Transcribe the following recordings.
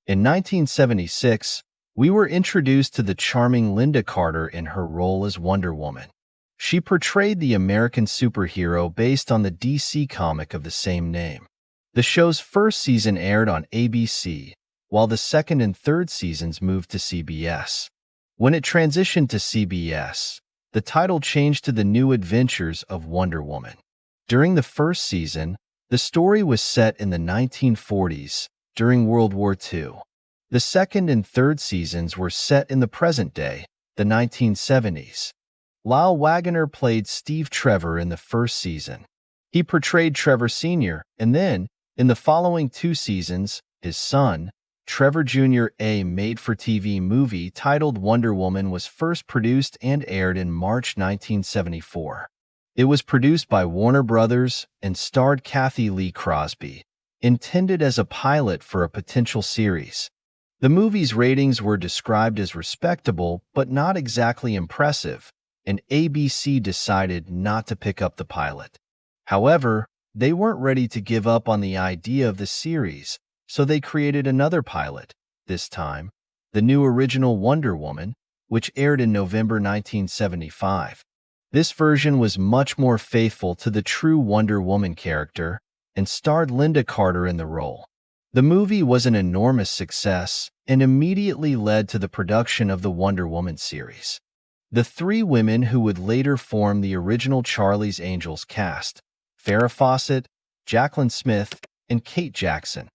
In 1976, we were introduced to the charming Linda Carter in her role as Wonder Woman. She portrayed the American superhero based on the DC comic of the same name. The show's first season aired on ABC, while the second and third seasons moved to CBS. When it transitioned to CBS, the title changed to The New Adventures of Wonder Woman. During the first season, the story was set in the 1940s, during World War II. The second and third seasons were set in the present day, the 1970s. Lyle Waggoner played Steve Trevor in the first season. He portrayed Trevor Sr., and then, in the following two seasons, his son, Trevor Jr. A made-for-TV movie titled Wonder Woman was first produced and aired in March 1974. It was produced by Warner Brothers and starred Kathy Lee Crosby, intended as a pilot for a potential series. The movie's ratings were described as respectable but not exactly impressive, and ABC decided not to pick up the pilot. However, they weren't ready to give up on the idea of the series, so they created another pilot, this time, the new original Wonder Woman, which aired in November 1975. This version was much more faithful to the true Wonder Woman character and starred Linda Carter in the role. The movie was an enormous success and immediately led to the production of the Wonder Woman series. The three women who would later form the original Charlie's Angels cast, Farrah Fawcett, Jaclyn Smith, and Kate Jackson,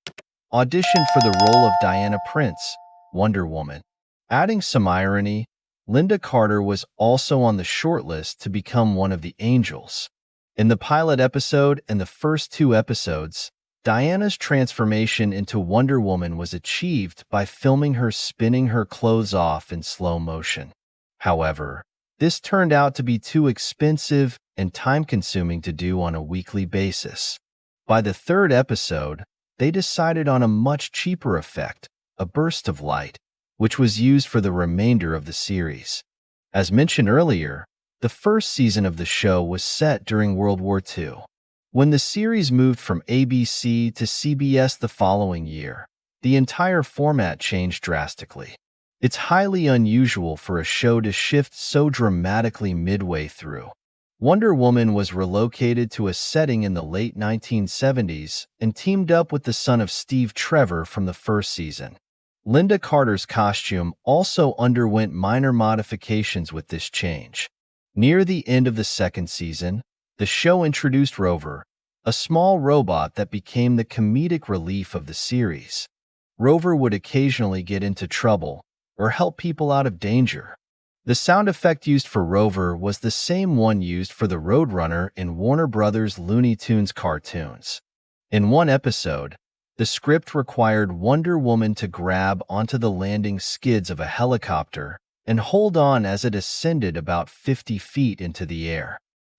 auditioned for the role of Diana Prince, Wonder Woman. Adding some irony, Linda Carter was also on the shortlist to become one of the Angels. In the pilot episode and the first two episodes, Diana's transformation into Wonder Woman was achieved by filming her spinning her clothes off in slow motion. However, this turned out to be too expensive and time-consuming to do on a weekly basis. By the third episode, they decided on a much cheaper effect, a burst of light, which was used for the remainder of the series. As mentioned earlier, the first season of the show was set during World War II. When the series moved from ABC to CBS the following year, the entire format changed drastically. It's highly unusual for a show to shift so dramatically midway through. Wonder Woman was relocated to a setting in the late 1970s and teamed up with the son of Steve Trevor from the first season. Linda Carter's costume also underwent minor modifications with this change. Near the end of the second season, the show introduced Rover, a small robot that became the comedic relief of the series. Rover would occasionally get into trouble or help people out of danger. The sound effect used for Rover was the same one used for the Roadrunner in Warner Brothers' Looney Tunes cartoons. In one episode, the script required Wonder Woman to grab onto the landing skids of a helicopter and hold on as it ascended about 50 feet into the air.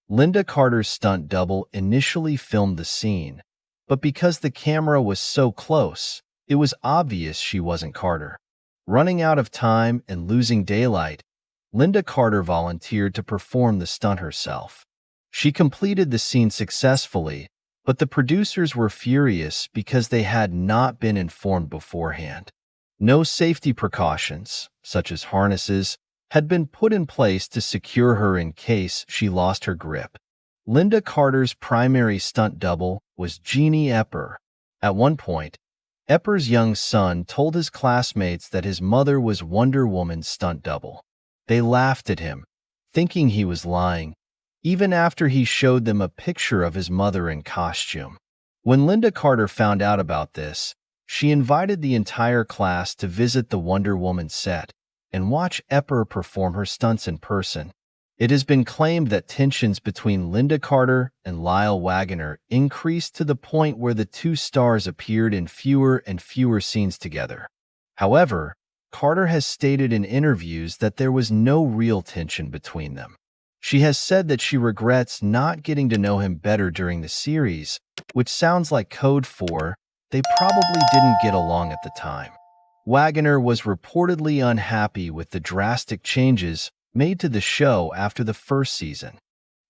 Linda Carter's stunt double initially filmed the scene, but because the camera was so close, it was obvious she wasn't Carter. Running out of time and losing daylight, Linda Carter volunteered to perform the stunt herself. She completed the scene successfully, but the producers were furious because they had not been informed beforehand. No safety precautions, such as harnesses, had been put in place to secure her in case she lost her grip. Linda Carter's primary stunt double was Jeannie Epper. At one point, Epper's young son told his classmates that his mother was Wonder Woman's stunt double. They laughed at him, thinking he was lying, even after he showed them a picture of his mother in costume. When Linda Carter found out about this, she invited the entire class to visit the Wonder Woman set and watch Epper perform her stunts in person. It has been claimed that tensions between Linda Carter and Lyle Waggoner increased to the point where the two stars appeared in fewer and fewer scenes together. However, Carter has stated in interviews that there was no real tension between them. She has said that she regrets not getting to know him better during the series, which sounds like code for they probably didn't get along at the time. Waggoner was reportedly unhappy with the drastic changes made to the show after the first season.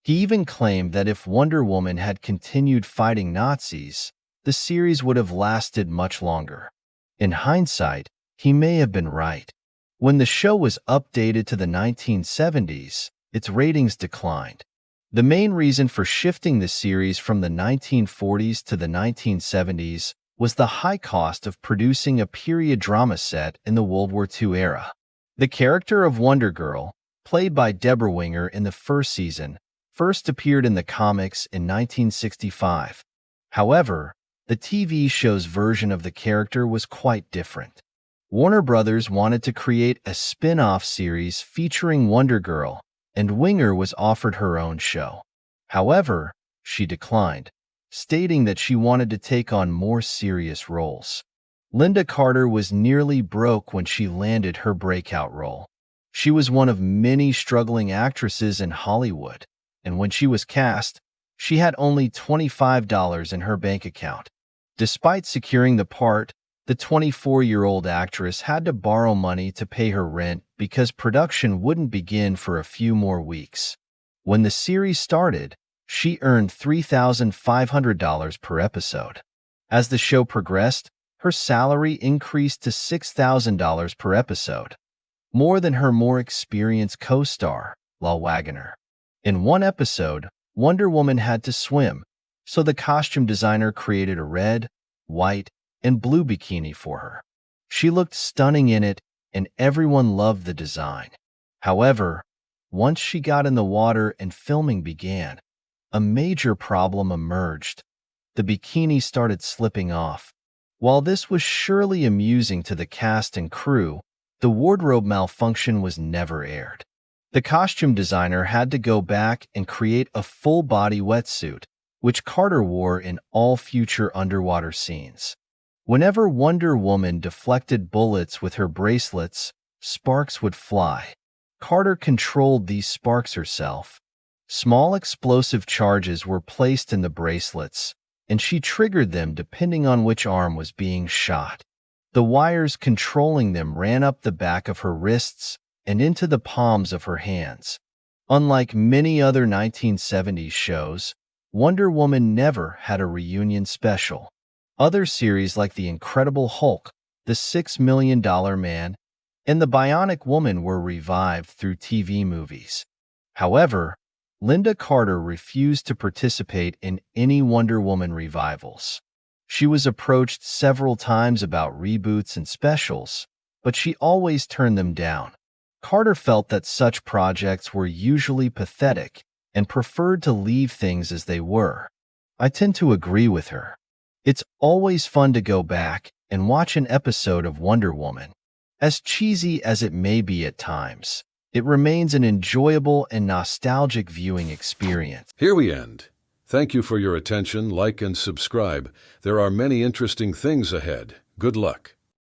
He even claimed that if Wonder Woman had continued fighting Nazis, the series would have lasted much longer. In hindsight, he may have been right. When the show was updated to the 1970s, its ratings declined. The main reason for shifting the series from the 1940s to the 1970s was the high cost of producing a period drama set in the World War II era. The character of Wonder Girl, played by Deborah Winger in the first season, first appeared in the comics in 1965. However, the TV show's version of the character was quite different. Warner Brothers wanted to create a spin-off series featuring Wonder Girl, and Winger was offered her own show. However, she declined, stating that she wanted to take on more serious roles. Linda Carter was nearly broke when she landed her breakout role. She was one of many struggling actresses in Hollywood, and when she was cast, she had only $25 in her bank account. Despite securing the part, the 24-year-old actress had to borrow money to pay her rent because production wouldn't begin for a few more weeks. When the series started, she earned $3,500 per episode. As the show progressed, her salary increased to $6,000 per episode, more than her more experienced co-star, Lal Wagner. In one episode, Wonder Woman had to swim, so the costume designer created a red, white, and blue bikini for her. She looked stunning in it, and everyone loved the design. However, once she got in the water and filming began, a major problem emerged. The bikini started slipping off. While this was surely amusing to the cast and crew, the wardrobe malfunction was never aired. The costume designer had to go back and create a full-body wetsuit, which Carter wore in all future underwater scenes. Whenever Wonder Woman deflected bullets with her bracelets, sparks would fly. Carter controlled these sparks herself. Small explosive charges were placed in the bracelets, and she triggered them depending on which arm was being shot. The wires controlling them ran up the back of her wrists and into the palms of her hands. Unlike many other 1970s shows, Wonder Woman never had a reunion special. Other series like The Incredible Hulk, The $6 Million Man, and The Bionic Woman were revived through TV movies. However, Linda Carter refused to participate in any Wonder Woman revivals. She was approached several times about reboots and specials, but she always turned them down. Carter felt that such projects were usually pathetic and preferred to leave things as they were. I tend to agree with her. It's always fun to go back and watch an episode of Wonder Woman. As cheesy as it may be at times, it remains an enjoyable and nostalgic viewing experience. Here we end. Thank you for your attention. Like and subscribe. There are many interesting things ahead. Good luck.